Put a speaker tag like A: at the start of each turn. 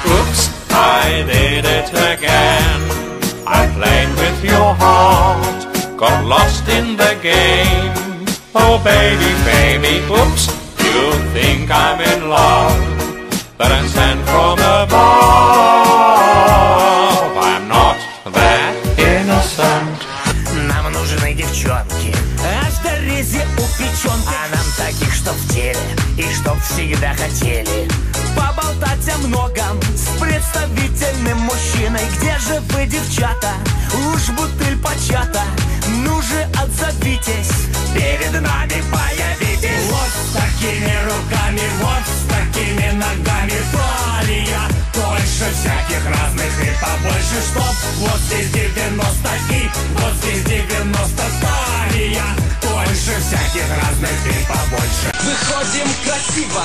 A: Oops, I did it again. I played with your heart, got lost in the game. Oh baby, baby, oops, you think I'm in love, but I'm sent from above. I'm not that innocent.
B: Нам нужны девчонки, аж до рези у печенки. А нам таких, что в теле и чтоб всегда хотели поболтать о многом с представительным мужчиной. Где же вы, девчата? Уж бутыль почата. Ну же, отзовитесь, перед нами появитесь. Вот с такими руками, вот с такими ногами. Талия больше всяких разных и побольше, чтоб вот здесь 90 и вот здесь 90. Талия больше всяких разных и побольше. Выходим красиво,